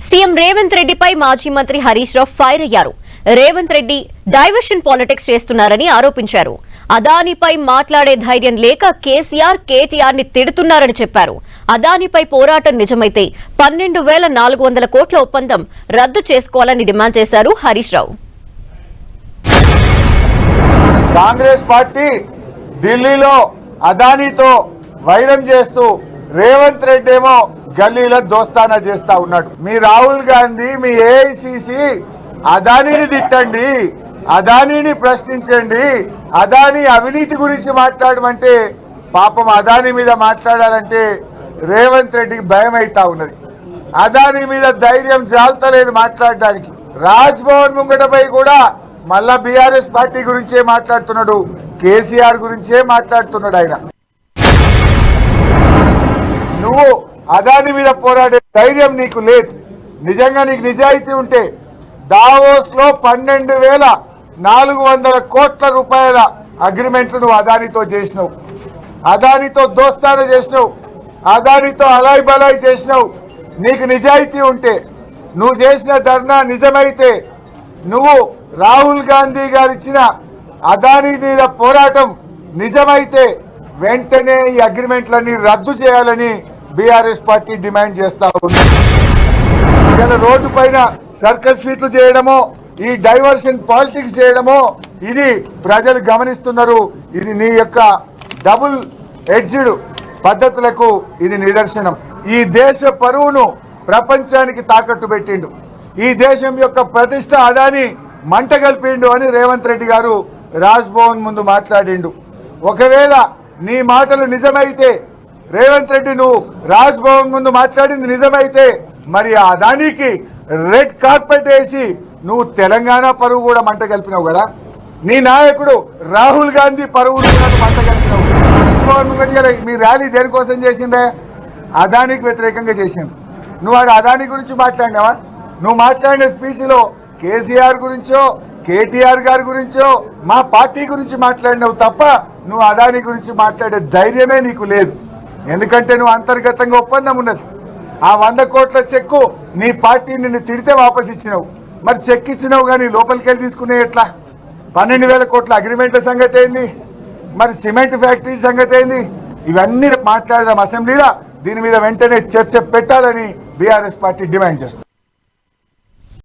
CM Revanth రెడ్డిపై మాజీ మంత్రి హరీష్ రావు ఫైర్ అయ్యారు. రేవంత్ రెడ్డి డైవర్షన్ పాలిటిక్స్ చేస్తున్నారని ఆరోపించారు. అదానిపై మాట్లాడే ధైర్యం లేక కేసీఆర్ కేటీఆర్ ని తిడుతున్నారని చెప్పారు. అదానిపై పోరాటం నిజమైతే 12,400 కోట్ల ఒప్పందం రద్దు చేసుకోవాలని డిమాండ్ చేశారు హరీష్ రావు. కాంగ్రెస్ పార్టీ ఢిల్లీలో అదానితో వైరం చేస్తూ రేవంత్ రెడ్డి ఏమో గల్లీలో దోస్తానా చేస్తా ఉన్నాడు. మీ రాహుల్ గాంధీ, మీ ఏఐసిసి అదానిని తిట్టండి, అదానిని ప్రశ్నించండి, అదాని అవినీతి గురించి మాట్లాడమంటే పాపం అదాని మీద మాట్లాడాలంటే రేవంత్ రెడ్డికి భయం అవుతా ఉన్నది. అదాని మీద ధైర్యం జాలతలేదు మాట్లాడడానికి. రాజ్ భవన్ ముంగటపై కూడా మళ్ళా బీఆర్ఎస్ పార్టీ గురించే మాట్లాడుతున్నాడు, కేసీఆర్ గురించే మాట్లాడుతున్నాడు. ఆయన నువ్వు అదాని మీద పోరాడే ధైర్యం నీకు లేదు. నిజంగా నీకు నిజాయితీ ఉంటే దావోస్ లో 12,400 కోట్ల రూపాయల అగ్రిమెంట్లు నువ్వు అదానితో చేసినావు, అదానితో దోస్తాను చేసినావు, అదానితో అలాయ్ బలాయ్ చేసినావు. నీకు నిజాయితీ ఉంటే, నువ్వు చేసిన ధర్నా నిజమైతే, నువ్వు రాహుల్ గాంధీ గారు ఇచ్చిన అదాని మీద పోరాటం నిజమైతే వెంటనే ఈ అగ్రిమెంట్లన్నీ రద్దు చేయాలని బీఆర్ఎస్ పార్టీ డిమాండ్ చేస్తా ఉంది. ఇలా రోడ్డు పైన సర్కస్ ఫీట్లు చేయడమో, ఈ డైవర్షన్ పాలిటిక్స్ చేయడమో ఇది ప్రజలు గమనిస్తున్నారు. ఇది నీ యొక్క డబుల్ ఎడ్జ్డ్ పద్ధతులకు ఇది నిదర్శనం. ఈ దేశ పరువును ప్రపంచానికి తాకట్టు పెట్టిండు, ఈ దేశం యొక్క ప్రతిష్ట అదాని మంట కలిపిండు అని రేవంత్ రెడ్డి గారు రాజ్ భవన్ ముందు మాట్లాడిండు. ఒకవేళ నీ మాటలు నిజమైతే, రేవంత్ రెడ్డి నువ్వు రాజ్ భవన్ ముందు మాట్లాడింది నిజమైతే, మరి ఆ అదానికి రెడ్ కార్పెట్ వేసి నువ్వు తెలంగాణ పరువు కూడా మంట కలిపినావు కదా. నీ నాయకుడు రాహుల్ గాంధీ పరువు మంట కలిపినావు. మీ ర్యాలీ దేనికోసం చేసిండే? అదానికి వ్యతిరేకంగా చేసిండు. నువ్వు ఆడ అదాని గురించి మాట్లాడినావా? నువ్వు మాట్లాడిన స్పీచ్లో కేసీఆర్ గురించో, కేటీఆర్ గారి గురించో, మా పార్టీ గురించి మాట్లాడినావు తప్ప నువ్వు అదాని గురించి మాట్లాడే ధైర్యమే నీకు లేదు. ఎందుకంటే నువ్వు అంతర్గతంగా ఒప్పందం ఉన్నది. ఆ 100 కోట్ల చెక్కు నీ పార్టీ నిన్ను తిడితే వాపస్ ఇచ్చినావు. మరి చెక్ ఇచ్చినావు కానీ లోపలికి వెళ్ళి తీసుకునే ఎట్లా? 12,000 కోట్ల అగ్రిమెంట్ల సంగతి ఏంది? మరి సిమెంట్ ఫ్యాక్టరీ సంగతి ఏంది? ఇవన్నీ మాట్లాడదాం అసెంబ్లీలో. దీని మీద వెంటనే చర్చ పెట్టాలని బీఆర్ఎస్ పార్టీ డిమాండ్ చేస్తుంది.